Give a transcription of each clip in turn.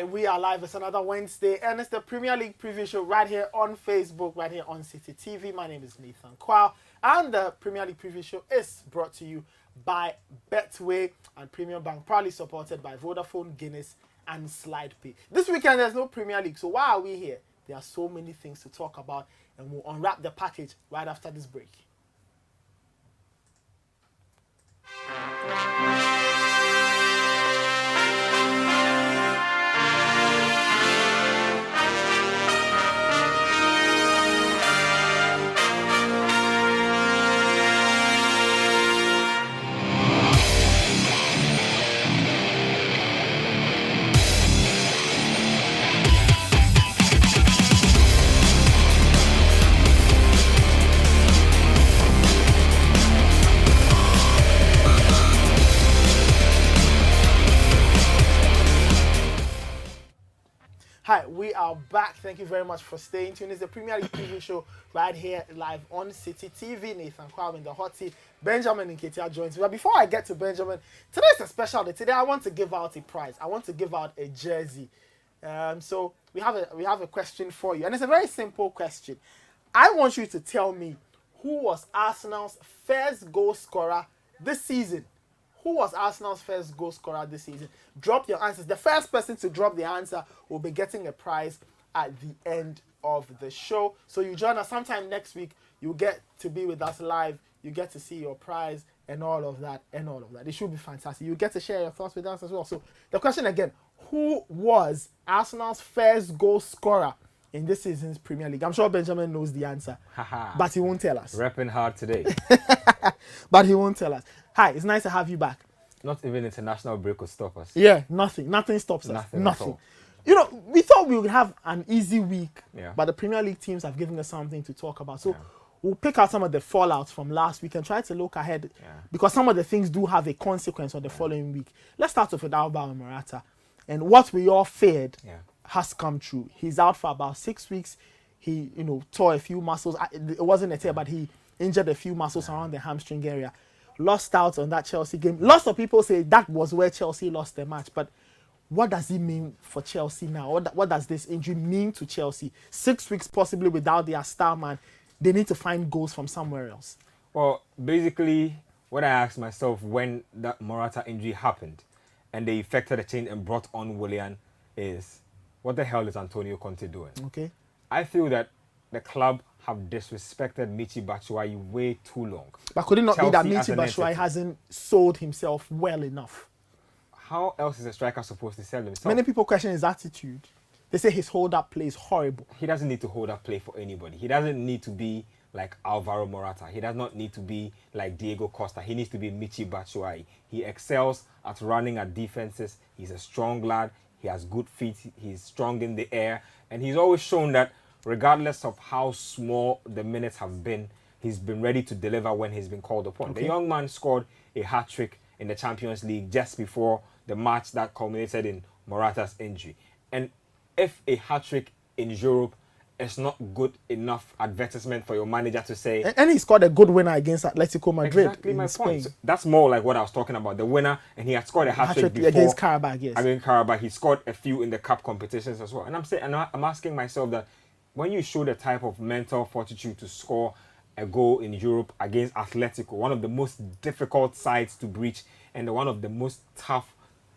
we are live. It's another Wednesday, and it's the Premier League Preview Show right here on Facebook, right here on City TV. My name is Nathan Kwao, and the Premier League Preview Show is brought to you by Betway and Premium Bank, proudly supported by Vodafone, Guinness, and SlidePay. This weekend, there's no Premier League, so why are we here? There are so many things to talk about, and we'll unwrap the package right after this break. Hi, we are back. Thank you very much for staying tuned. It's the Premier League Preview Show right here live on City TV. Nathan Kwao in the hot seat. Benjamin and Ketia joins me. But before I get to Benjamin, today's a special day. Today I want to give out a prize. I want to give out a jersey. So we have a question for you, and it's a very simple question. I want you to tell me who was Arsenal's first goal scorer this season. Who was Arsenal's first goal scorer this season? Drop your answers. The first person to drop the answer will be getting a prize at the end of the show. So you join us sometime next week. You get to be with us live. You get to see your prize and all of that. It should be fantastic. You get to share your thoughts with us as well. So the question again, who was Arsenal's first goal scorer in this season's Premier League? I'm sure Benjamin knows the answer, but he won't tell us. Repping hard today. But he won't tell us. Hi, it's nice to have you back. Not even international break could stop us. Yeah, nothing stops us. Nothing. You know, we thought we would have an easy week, but the Premier League teams have given us something to talk about. So we'll pick out some of the fallouts from last week and try to look ahead, because some of the things do have a consequence on the following week. Let's start off with Alvaro Morata. And what we all feared has come true. He's out for about 6 weeks. He, tore a few muscles. It wasn't a tear, but he injured a few muscles around the hamstring area. Lost out on that Chelsea game. Lots of people say that was where Chelsea lost the match. But what does it mean for Chelsea now? What does this injury mean to Chelsea? 6 weeks possibly without their star man. They need to find goals from somewhere else. Well, basically, what I asked myself when that Morata injury happened and they effected a change and brought on Willian is, what the hell is Antonio Conte doing? Okay. I feel that the club have disrespected Michy Batshuayi way too long. But could it not Chelsea be that Michy Batshuayi hasn't sold himself well enough? How else is a striker supposed to sell himself? Many people question his attitude. They say his hold-up play is horrible. He doesn't need to hold up play for anybody. He doesn't need to be like Alvaro Morata. He does not need to be like Diego Costa. He needs to be Michy Batshuayi. He excels at running at defenses. He's a strong lad. He has good feet. He's strong in the air. And he's always shown that regardless of how small the minutes have been, he's been ready to deliver when he's been called upon. Okay. The young man scored a hat-trick in the Champions League just before the match that culminated in Morata's injury. And if a hat-trick in Europe is not good enough advertisement for your manager to say... And he scored a good winner against Atletico Madrid. Exactly my point. So that's more like what I was talking about. The winner, and he had scored a hat-trick before. Against Karabakh, yes. Against Karabakh. He scored a few in the cup competitions as well. And I'm asking myself that when you show the type of mental fortitude to score a goal in Europe against Atletico, one of the most difficult sides to breach and one of the most tough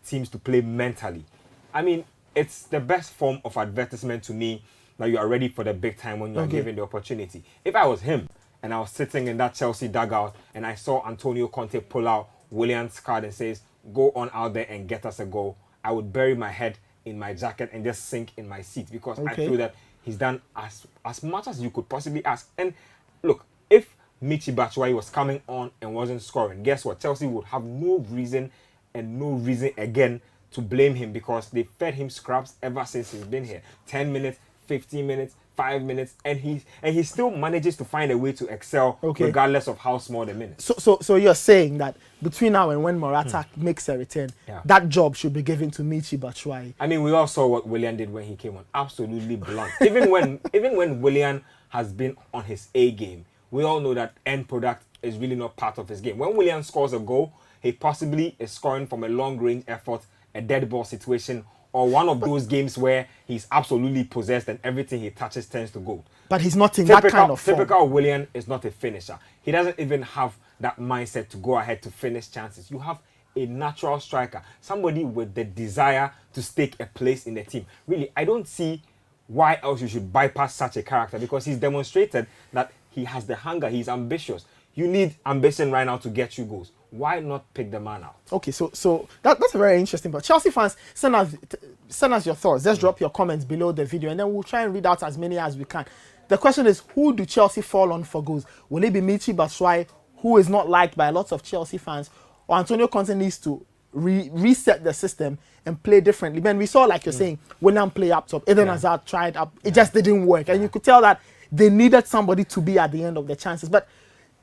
teams to play mentally, I mean, it's the best form of advertisement to me that you are ready for the big time when you are given the opportunity. If I was him and I was sitting in that Chelsea dugout and I saw Antonio Conte pull out Willian's card and says, go on out there and get us a goal, I would bury my head in my jacket and just sink in my seat, because I feel that he's done as much as you could possibly ask. And look, if Michy Batshuayi was coming on and wasn't scoring, guess what? Chelsea would have no reason again to blame him, because they fed him scraps ever since he's been here. 10 minutes, 15 minutes, 5 minutes, and he still manages to find a way to excel regardless of how small the minutes. So you're saying that between now and when Morata makes a return, that job should be given to Michy Batshuayi. I mean, we all saw what Willian did when he came on. Absolutely blunt. even when Willian has been on his A game, we all know that end product is really not part of his game. When Willian scores a goal, he possibly is scoring from a long range effort, a dead ball situation, or one of those games where he's absolutely possessed and everything he touches turns to gold. But he's not in that kind of form. Typical Willian is not a finisher. He doesn't even have that mindset to go ahead to finish chances. You have a natural striker, somebody with the desire to stake a place in the team. Really, I don't see why else you should bypass such a character, because he's demonstrated that he has the hunger, he's ambitious. You need ambition right now to get you goals. Why not pick the man out? Okay, so that's a very interesting. But Chelsea fans, send us your thoughts. Just drop your comments below the video, and then we'll try and read out as many as we can. The question is, who do Chelsea fall on for goals? Will it be Michy Batshuayi, who is not liked by lots of Chelsea fans, or Antonio Conte needs to reset the system and play differently? Then we saw, like you're saying, Willian play up top. Eden Hazard tried up. It just didn't work. And you could tell that they needed somebody to be at the end of the chances. But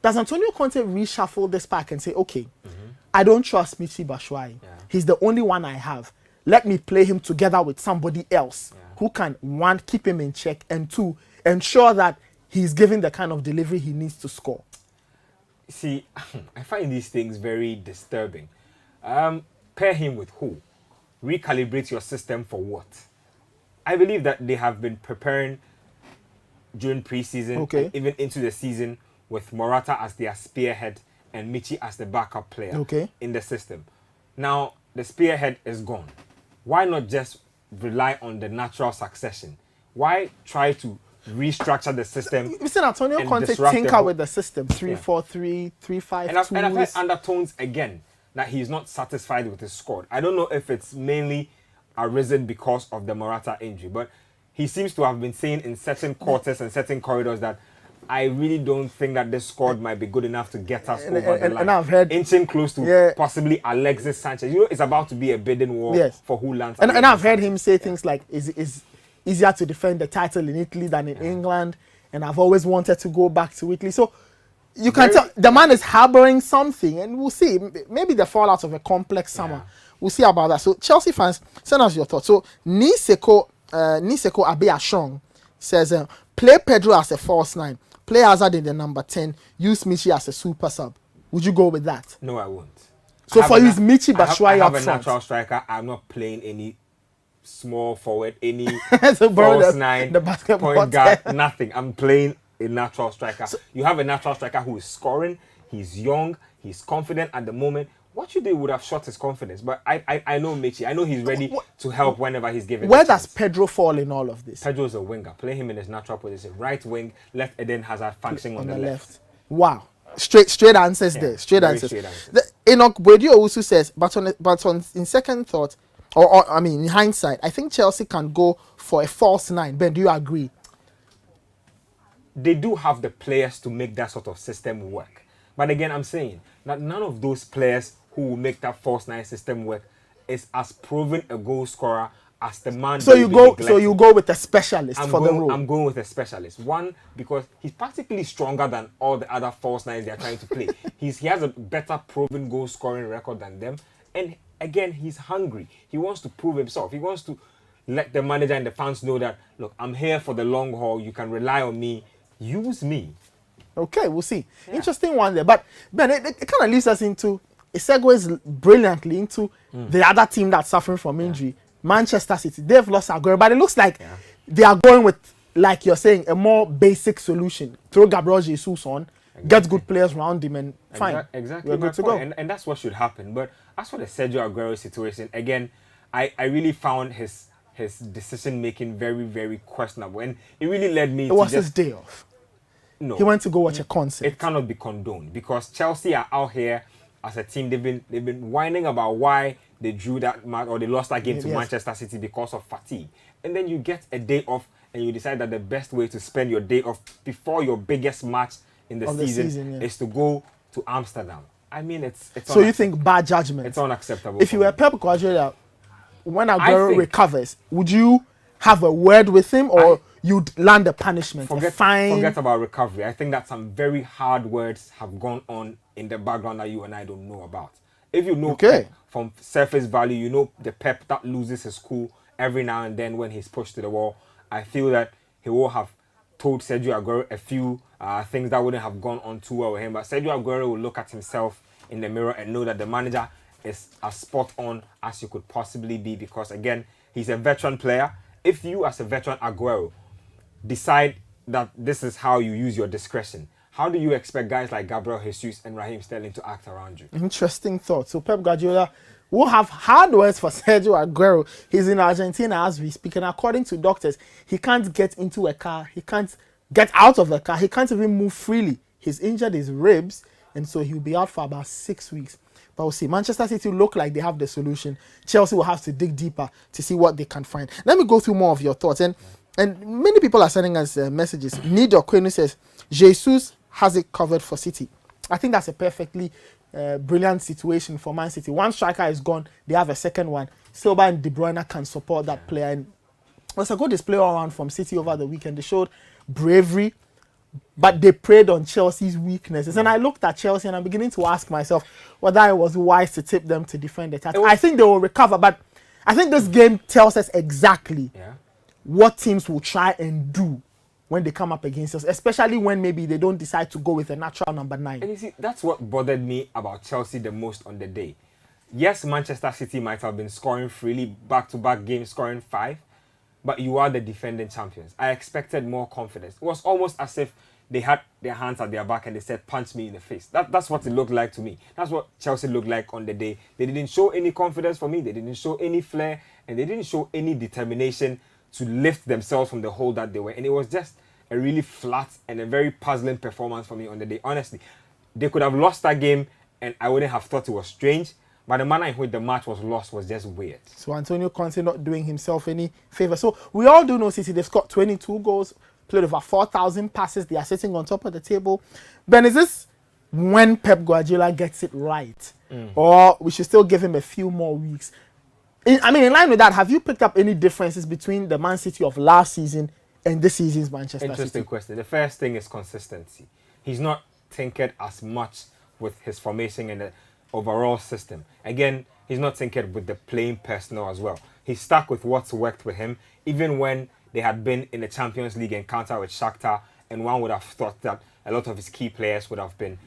does Antonio Conte reshuffle this pack and say, okay, I don't trust Michy Batshuayi. He's the only one I have. Let me play him together with somebody else who can, one, keep him in check, and two, ensure that he's giving the kind of delivery he needs to score? See, I find these things very disturbing. Pair him with who? Recalibrate your system for what? I believe that they have been preparing during preseason, and even into the season, with Morata as their spearhead and Michy as the backup player in the system. Now, the spearhead is gone. Why not just rely on the natural succession? Why try to restructure the system? Listen, Antonio Conte tinker with the system 3-4-3, 3-5-2. And I've heard undertones again that he's not satisfied with his squad. I don't know if it's mainly arisen because of the Morata injury, but he seems to have been saying in certain quarters and certain corridors that I really don't think that this squad might be good enough to get us over the line. And I've heard inching close to possibly Alexis Sanchez. You know, it's about to be a bidding war for who lands. And I've heard him say things like, is easier to defend the title in Italy than in England, and I've always wanted to go back to Italy. So you can tell the man is harboring something, and we'll see. Maybe the fallout of a complex summer. We'll see about that. So Chelsea fans, send us your thoughts. So Niseko Abiashong says, play Pedro as a false 9, play Hazard in the number 10, use Michy as a super sub. Would you go with that? No, I won't. So for you, Michy Batshuayi up front. I have a natural striker. I'm not playing any small forward, any false 9, the point guard, nothing. I'm playing a natural striker. So, you have a natural striker who is scoring. He's young. He's confident at the moment. What you did would have shot his confidence. But I know Michy. I know he's ready to help whenever he's given. Where does Pedro fall in all of this? Pedro is a winger. Play him in his natural position. Right wing, left Eden Hazard functioning on the left. Wow. Straight answers there. Straight answers. Enoch Bwedio also says, but in second thought, or I mean in hindsight, I think Chelsea can go for a false 9. Ben, do you agree? They do have the players to make that sort of system work. But again, I'm saying that none of those players who will make that false 9 system work is as proven a goal scorer as the man. So you go with a specialist for the role. I'm going with a specialist. One, because he's practically stronger than all the other false 9s they are trying to play. He has a better proven goal scoring record than them. And again, he's hungry. He wants to prove himself. He wants to let the manager and the fans know that, look, I'm here for the long haul. You can rely on me. Use me. Okay, we'll see. Interesting one there. But Ben, it kind of leads us into, it segues brilliantly into the other team that's suffering from injury, Manchester City. They've lost Aguero, but it looks like they are going with, like you're saying, a more basic solution. Throw Gabriel Jesus on, get good players around him, and fine. Exactly. We're good to go. And that's what should happen. But as for the Sergio Aguero situation, again, I really found his decision making very, very questionable, and it really led me. It was his day off. No, he went to go watch a concert. It cannot be condoned because Chelsea are out here as a team. They've been whining about why they drew that match or they lost that game to Manchester City because of fatigue. And then you get a day off and you decide that the best way to spend your day off before your biggest match in the season is to go to Amsterdam. I mean, it's so you think bad judgment? It's unacceptable. If you were Pep Guardiola, when Aguero recovers, would you have a word with him or you'd land a punishment? Forget about recovery. I think that some very hard words have gone on in the background that you and I don't know about. If you know Pep from surface value, you know the Pep that loses his cool every now and then when he's pushed to the wall. I feel that he will have told Sergio Aguero a few things that wouldn't have gone on too well with him. But Sergio Aguero will look at himself in the mirror and know that the manager is as spot on as you could possibly be, because again, He's a veteran player. If you, as a veteran Aguero, decide that this is how you use your discretion, how do you expect guys like Gabriel Jesus and Raheem Sterling to act around you? Interesting thought. So Pep Guardiola will have hard words for Sergio Aguero. He's in Argentina as we speak, and according to doctors, he can't get into a car. He can't get out of the car. He can't even move freely. He's injured his ribs, and so he'll be out for about 6 weeks. But we'll see. Manchester City look like they have the solution. Chelsea will have to dig deeper to see what they can find. Let me go through more of your thoughts. And many people are sending us messages. Nido Quenu says, Jesus has it covered for City. I think that's a perfectly brilliant situation for Man City. One striker is gone. They have a second one. Silva and De Bruyne can support that player. And it was a good display all around from City over the weekend. They showed bravery, but they preyed on Chelsea's weaknesses. And I looked at Chelsea and I'm beginning to ask myself whether it was wise to tip them to defend the attack. I think they will recover, but I think this game tells us exactly what teams will try and do when they come up against us, especially when maybe they don't decide to go with a natural number 9. And you see, that's what bothered me about Chelsea the most on the day. Yes, Manchester City might have been scoring freely, back-to-back games, scoring 5, but you are the defending champions. I expected more confidence. It was almost as if they had their hands at their back and they said, punch me in the face. That's what it looked like to me. That's what Chelsea looked like on the day. They didn't show any confidence for me. They didn't show any flair, and they didn't show any determination to lift themselves from the hole that they were. And it was just a really flat and a very puzzling performance for me on the day. Honestly, they could have lost that game and I wouldn't have thought it was strange, but the manner in which the match was lost was just weird. So Antonio Conte not doing himself any favor. So we all do know City, they've scored 22 goals, played over 4,000 passes. They are sitting on top of the table. Ben, is this when Pep Guardiola gets it right? Or we should still give him a few more weeks? In line with that, have you picked up any differences between the Man City of last season and this season's Manchester City? Interesting question. The first thing is consistency. He's not tinkered as much with his formation and the overall system. Again, he's not tinkered with the playing personnel as well. He's stuck with what's worked with him, even when they had been in the Champions League encounter with Shakhtar, and one would have thought that a lot of his key players would have been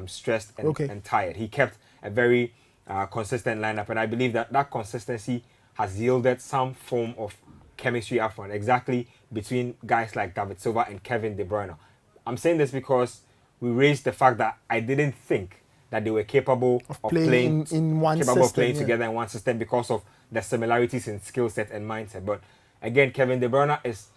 stressed and tired. He kept a very consistent lineup, and I believe that that consistency has yielded some form of chemistry up front, exactly between guys like David Silva and Kevin De Bruyne. I'm saying this because we raised the fact that I didn't think that they were capable of playing in one system, playing together in one system because of the similarities in skill set and mindset. But again, Kevin De Bruyne is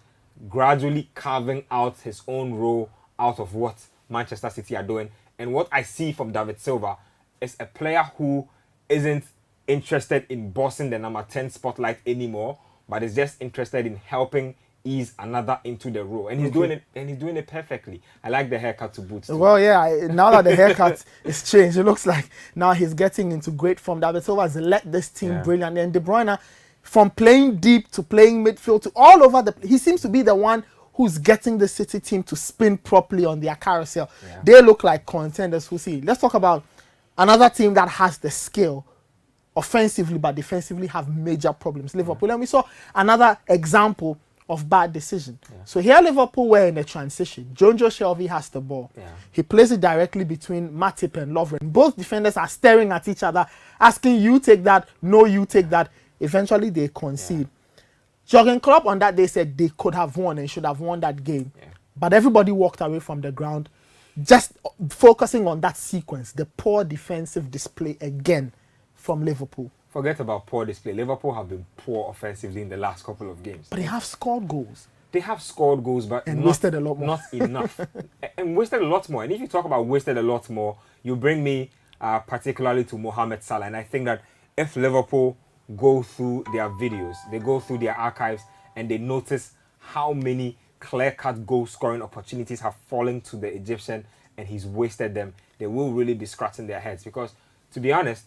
gradually carving out his own role out of what Manchester City are doing. And what I see from David Silva is a player who isn't interested in bossing the number 10 spotlight anymore, but is just interested in helping ease another into the role, and he's doing it, and he's doing it perfectly. I like the haircut to boot too. Well, yeah, now that the haircut is changed, it looks like now he's getting into great form. David Silva has led this team brilliantly, and De Bruyne, from playing deep to playing midfield to all over he seems to be the one who's getting the City team to spin properly on their carousel. They look like contenders. We'll see. Let's talk about another team that has the skill offensively but defensively have major problems. Liverpool, and we saw another example of bad decision. So here Liverpool were in a transition. Jonjo Shelvey has the ball. He plays it directly between Matip and Lovren. Both defenders are staring at each other, asking you take that, no you take that. Eventually they concede. Jurgen Klopp on that day said they could have won and should have won that game. But everybody walked away from the ground just focusing on that sequence, the poor defensive display again from Liverpool. Forget about poor display. Liverpool have been poor offensively in the last couple of games. But they have scored goals. They have scored goals, but wasted a lot more. Not enough. And wasted a lot more. And if you talk about wasted a lot more, you bring me particularly to Mohamed Salah. And I think that if Liverpool go through their videos, they go through their archives, and they notice how many clear-cut goal-scoring opportunities have fallen to the Egyptian, and he's wasted them, they will really be scratching their heads. Because, to be honest,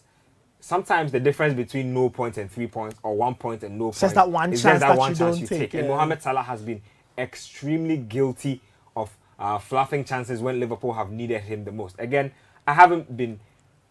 sometimes the difference between no points and 3 points, or 1 point and no points, just that one is chance just that one you chance don't you take. And Mohamed Salah has been extremely guilty of fluffing chances when Liverpool have needed him the most. Again, I haven't been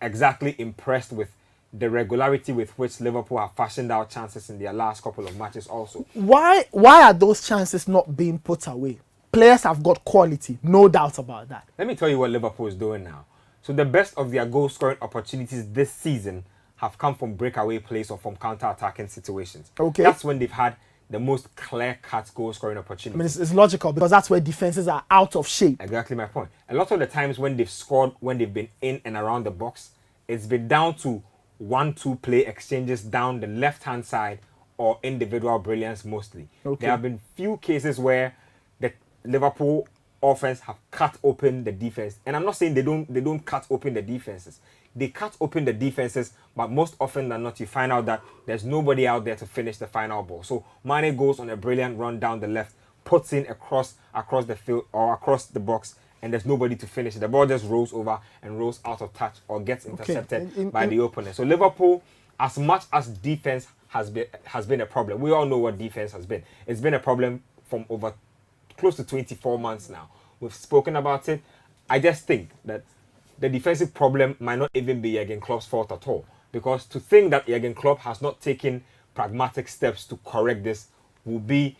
exactly impressed with the regularity with which Liverpool have fashioned out chances in their last couple of matches also. Why are those chances not being put away? Players have got quality, no doubt about that. Let me tell you what Liverpool is doing now. So the best of their goal-scoring opportunities this season have come from breakaway plays or from counter-attacking situations. Okay. That's when they've had the most clear-cut goal-scoring I opportunities. mean, it's logical because that's where defenses are out of shape. Exactly my point. A lot of the times when they've scored, when they've been in and around the box, it's been down to 1-2 play exchanges down the left-hand side or individual brilliance mostly. Okay. There have been few cases where the Liverpool offense have cut open the defense. And I'm not saying they don't cut open the defenses. They cut open the defenses, but most often than not, you find out that there's nobody out there to finish the final ball. So Mane goes on a brilliant run down the left, puts in across the field or across the box, and there's nobody to finish it. The ball just rolls over and rolls out of touch or gets intercepted by the opponent. So Liverpool, as much as defense has been a problem, we all know what defense has been. It's been a problem from over close to 24 months now. We've spoken about it. I just think that the defensive problem might not even be Jurgen Klopp's fault at all. Because to think that Jurgen Klopp has not taken pragmatic steps to correct this will be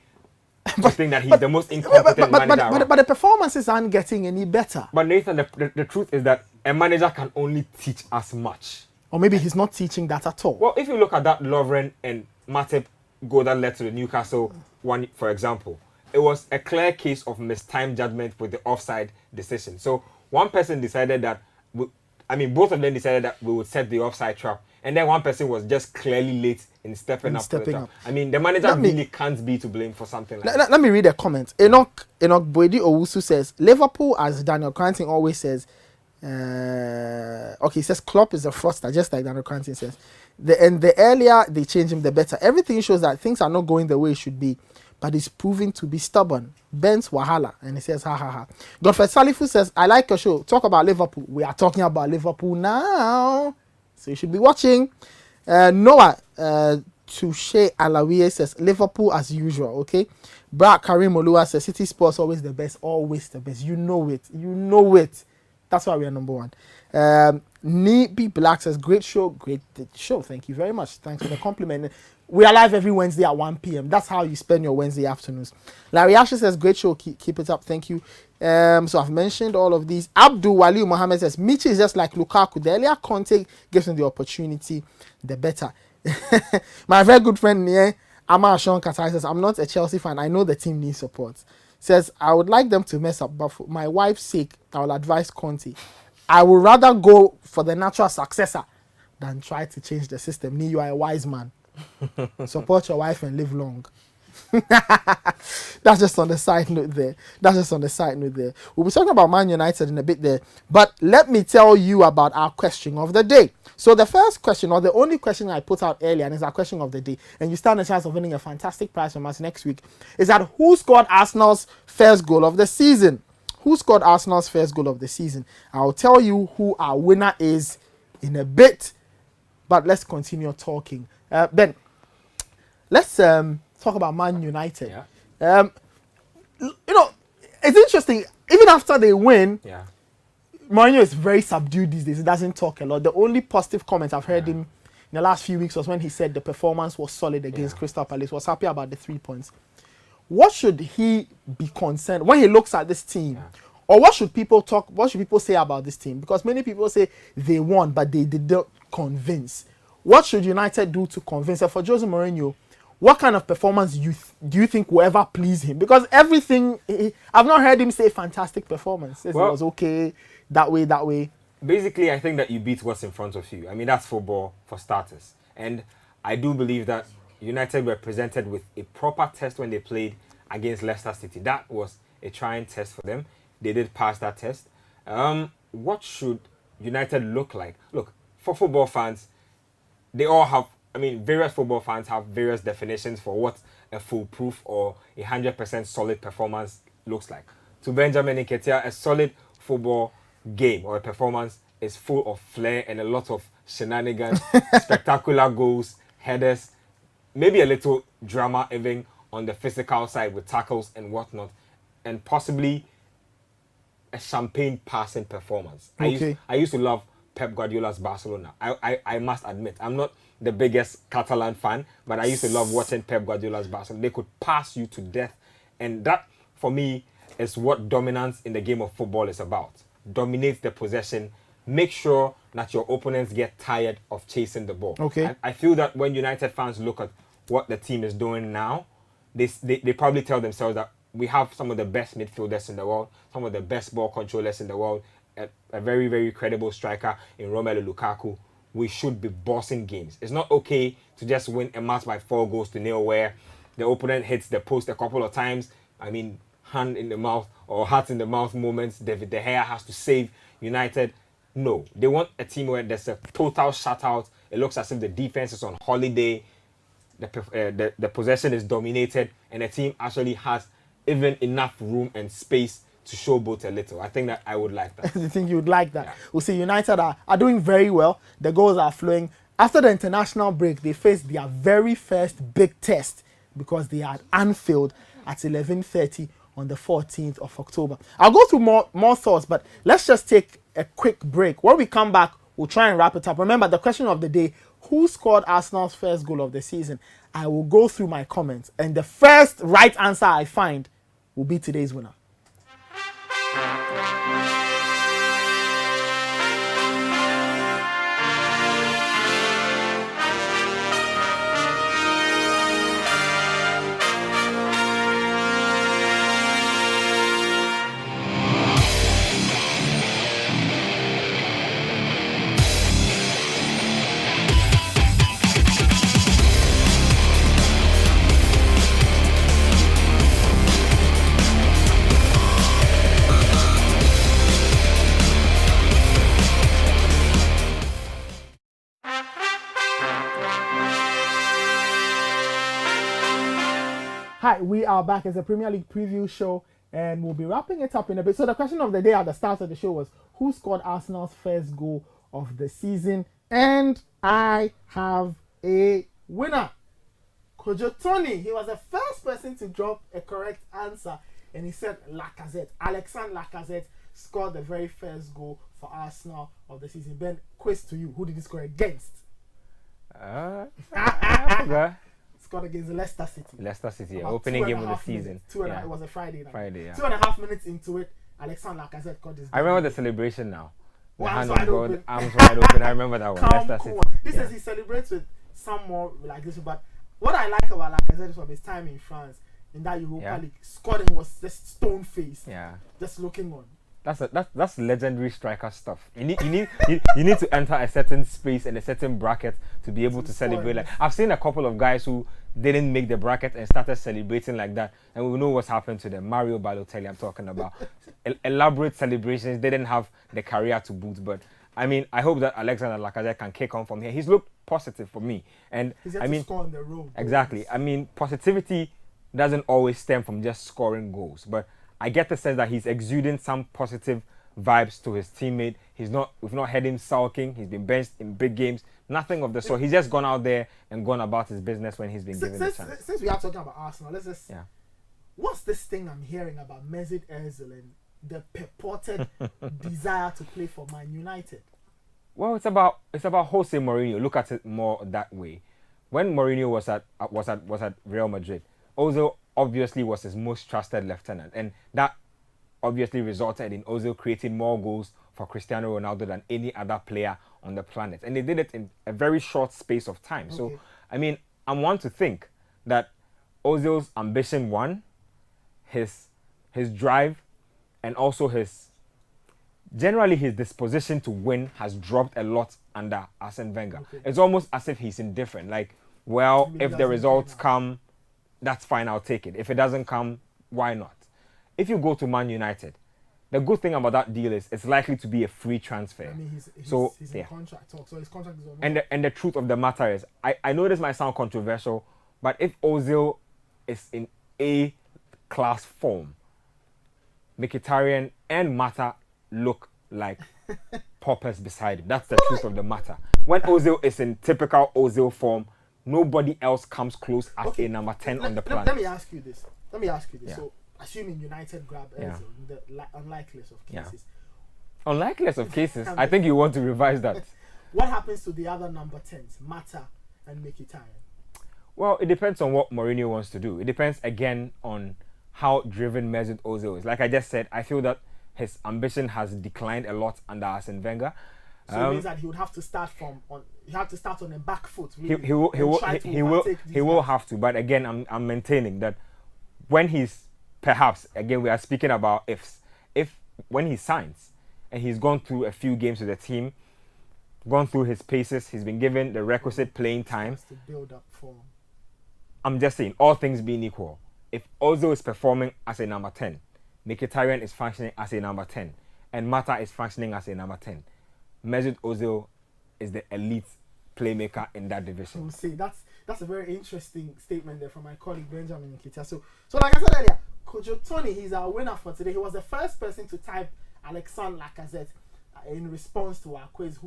to think that he's the most incompetent manager around. But the performances aren't getting any better. But Nathan, the truth is that a manager can only teach as much. Or maybe he's not teaching that at all. Well, if you look at that Lovren and Matip goal that led to the Newcastle one, for example, it was a clear case of mistimed judgment with the offside decision. So one person decided that, both of them decided that we would set the offside trap. And then one person was just clearly late in stepping up to the trap. I mean, the manager really can't be to blame for something like that. Let me read a comment. Enoch Boedi Owusu says, Liverpool, as Daniel Cranton always says, he says Klopp is a fraudster, just like Daniel Cranton says. The earlier they change him, the better. Everything shows that things are not going the way it should be, but he's proving to be stubborn. Ben's Wahala, and he says, ha ha ha. Godfrey Salifu says, I like your show. Talk about Liverpool. We are talking about Liverpool now, so you should be watching. Noah Touche Alawiye says, Liverpool as usual, okay? Brad Karim Olua says, City Sports always the best, always the best. You know it. That's why we are number one. Neepy Black says, great show. Thank you very much. Thanks for the compliment. We are live every Wednesday at 1 p.m. That's how you spend your Wednesday afternoons. Larry Asher says, great show. Keep it up. Thank you. So I've mentioned all of these. Abdul Wali Mohammed says, Michi is just like Lukaku. The earlier Conte gives him the opportunity, the better. My very good friend here, Amar Sean Katai says, I'm not a Chelsea fan. I know the team needs support. Says, I would like them to mess up, but for my wife's sake, I will advise Conte. I would rather go for the natural successor than try to change the system. Nee, you are a wise man. Support your wife and live long. That's just on the side note there. We'll be talking about Man United in a bit there. But let me tell you about our question of the day. So the first question, or the only question I put out earlier, and it's our question of the day, and you stand a chance of winning a fantastic prize from us next week, is that who scored Arsenal's first goal of the season? I'll tell you who our winner is in a bit. But let's continue talking. Ben, let's talk about Man United. Yeah. It's interesting. Even after they win, Yeah. Mourinho is very subdued these days. He doesn't talk a lot. The only positive comment I've heard him in the last few weeks was when he said the performance was solid against Crystal Palace. Was happy about the 3 points. What should he be concerned when he looks at this team? Or what should people say about this team? Because many people say they won, but they did not convince. What should United do to convince? And for Jose Mourinho, what kind of performance do you think will ever please him? Because everything, I've not heard him say fantastic performance. It was okay, that way. Basically, I think that you beat what's in front of you. I mean, that's football for starters. And I do believe that United were presented with a proper test when they played against Leicester City. That was a trying test for them. They did pass that test. What should United look like? Look, for football fans, they all have, various football fans have various definitions for what a foolproof or 100% solid performance looks like. To Benjamin Nketiah, a solid football game or a performance is full of flair and a lot of shenanigans, spectacular goals, headers, maybe a little drama even on the physical side with tackles and whatnot, and possibly a champagne passing performance. Okay. I used to love Pep Guardiola's Barcelona. I must admit, I'm not the biggest Catalan fan, but I used to love watching Pep Guardiola's Barcelona. They could pass you to death, and that, for me, is what dominance in the game of football is about. Dominate the possession, make sure that your opponents get tired of chasing the ball. Okay. I feel that when United fans look at what the team is doing now, they probably tell themselves that we have some of the best midfielders in the world, some of the best ball controllers in the world, a very, very credible striker in Romelu Lukaku. We should be bossing games. It's not okay to just win a match by 4-0 where the opponent hits the post a couple of times. I mean, hand in the mouth or heart in the mouth moments. David De Gea has to save United. No, they want a team where there's a total shutout. It looks as if the defense is on holiday. The possession is dominated, and the team actually has even enough room and space to showboat a little. I think that I would like that. You think you would like that? Yeah. We'll see. United are doing very well. The goals are flowing. After the international break, they faced their very first big test because they had Anfield at 11:30 on the 14th of October. I'll go through more thoughts, but let's just take a quick break. When we come back, we'll try and wrap it up. Remember, the question of the day, who scored Arsenal's first goal of the season? I will go through my comments, and the first right answer I find will be today's winner. Hi, we are back as a Premier League preview show, and we'll be wrapping it up in a bit. So the question of the day at the start of the show was, who scored Arsenal's first goal of the season? And I have a winner. Kojo Tony, he was the first person to drop a correct answer, and he said Lacazette. Alexandre Lacazette scored the very first goal for Arsenal of the season. Ben, quiz to you. Who did he score against? I forgot. Scored against Leicester City. Leicester City, About opening game of the 2.5 minutes. season. It was a Friday night. Friday, yeah. 2.5 minutes into it, Alexandre Lacazette got his. I remember the celebration now. The Arms hand wide on open. God, arms wide open. I remember that one. Calm, Leicester cool. City. This Yeah. is he celebrates with some more like this, but what I like about Lacazette is from his time in France in that Europa League, scoring was just stone faced, Yeah. just looking on. That's legendary striker stuff. You need to enter a certain space and a certain bracket to be able to celebrate. Like I've seen a couple of guys who didn't make the bracket and started celebrating like that, and we know what's happened to them. Mario Balotelli, I'm talking about. Elaborate celebrations. They didn't have the career to boot, but I mean, I hope that Alexandre Lacazette can kick on from here. He's looked positive for me, and He's yet I to mean, score on the road. exactly. I mean, positivity doesn't always stem from just scoring goals, but I get the sense that he's exuding some positive vibes to his teammate. We've not heard him sulking. He's been benched in big games. Nothing of the sort. He's just gone out there and gone about his business when he's been given the chance. Since we are talking about Arsenal, let's just. Yeah. What's this thing I'm hearing about Mesut Ozil and the purported desire to play for Man United? Well, it's about Jose Mourinho. Look at it more that way. When Mourinho was at Real Madrid, Ozil obviously was his most trusted lieutenant, and that obviously resulted in Ozil creating more goals for Cristiano Ronaldo than any other player on the planet, and they did it in a very short space of time. Okay. So, I mean, I'm one to think that Ozil's ambition, his drive, and also his disposition to win has dropped a lot under Arsene Wenger. Okay. It's almost as if he's indifferent. Like, well, if the results come, that's fine, I'll take it. If it doesn't come, why not? If you go to Man United, the good thing about that deal is it's likely to be a free transfer. I mean, he's yeah. in contract talk, so his contract is almost. And the truth of the matter is, I know this might sound controversial, but if Ozil is in A-class form, Mkhitaryan and Mata look like paupers beside him. That's the truth of the matter. When Ozil is in typical Ozil form, nobody else comes close as a number 10 on the planet. Let me ask you this. Yeah. So, assuming United grab Ozil in the unlikeliest of cases. Yeah. Unlikeliest of cases? I think you want to revise that. What happens to the other number 10s, Mata and Mkhitaryan? Well, it depends on what Mourinho wants to do. It depends, again, on how driven Mesut Ozil is. Like I just said, I feel that his ambition has declined a lot under Arsene Wenger. So it means that he would have to start on a back foot. Really, he will have to. But again, I'm maintaining that when he's perhaps again we are speaking about ifs. If when he signs and he's gone through a few games with the team, gone through his paces, he's been given the requisite playing time. To build up form. I'm just saying, all things being equal, if Ozil is performing as a number 10, Mkhitaryan is functioning as a number 10, and Mata is functioning as a number 10, Mesut Ozil is the elite playmaker in that division. We'll see. That's a very interesting statement there from my colleague Benjamin Nketiah. So like I said earlier, Kojo Tony, he's our winner for today. He was the first person to type Alexandre Lacazette in response to our quiz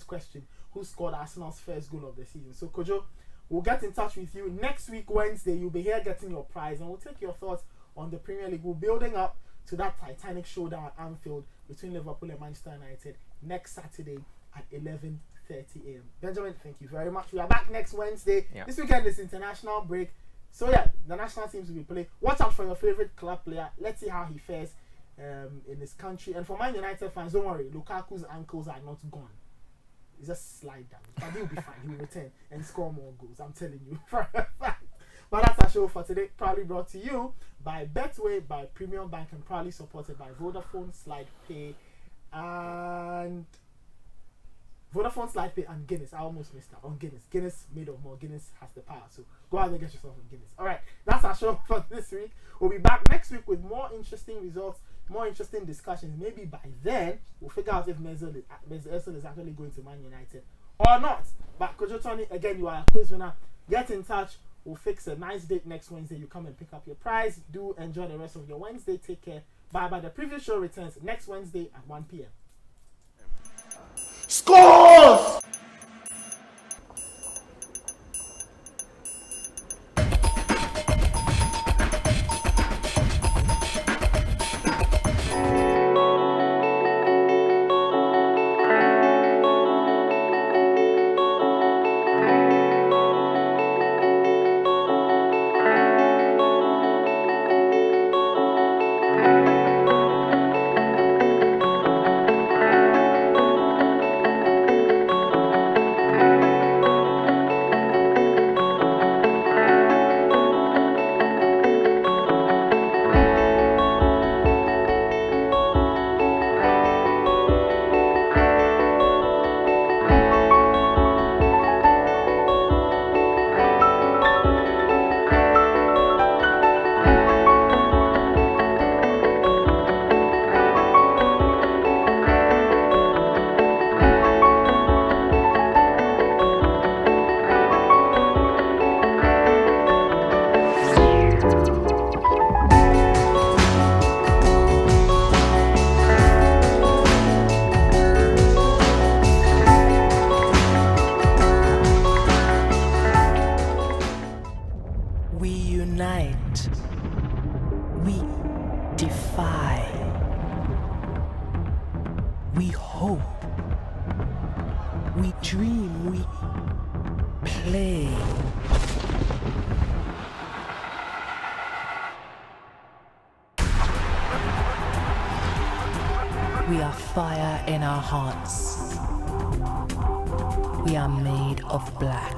question, who scored Arsenal's first goal of the season. So Kojo, we'll get in touch with you next week Wednesday. You'll be here getting your prize, and we'll take your thoughts on the Premier League. We're building up to that Titanic showdown at Anfield between Liverpool and Manchester United next Saturday at 11:30 a.m. Benjamin, thank you very much. We are back next Wednesday. Yeah. This weekend is international break. So yeah, the national teams will be playing. Watch out for your favorite club player. Let's see how he fares in his country. And for Man United fans, don't worry, Lukaku's ankles are not gone. It's just slide down. But he'll be fine. He will return and score more goals. I'm telling you for a fact. But that's our show for today. Proudly brought to you by Betway, by Premium Bank, and proudly supported by Vodafone, Slide Pay, and Guinness. I almost missed out on Guinness. Guinness made of more. Guinness has the power. So go out there and get yourself a Guinness. All right, that's our show for this week. We'll be back next week with more interesting results, more interesting discussions. Maybe by then we'll figure out if Mesut is actually going to Man United or not. But Kojo Tony, again, you are a quiz winner. Get in touch. We'll fix a nice date next Wednesday. You come and pick up your prize. Do enjoy the rest of your Wednesday. Take care. Bye bye. The preview show returns next Wednesday at 1 p.m. Scores! We unite. We defy. We hope. We dream. We play. We are fire in our hearts. We are made of black.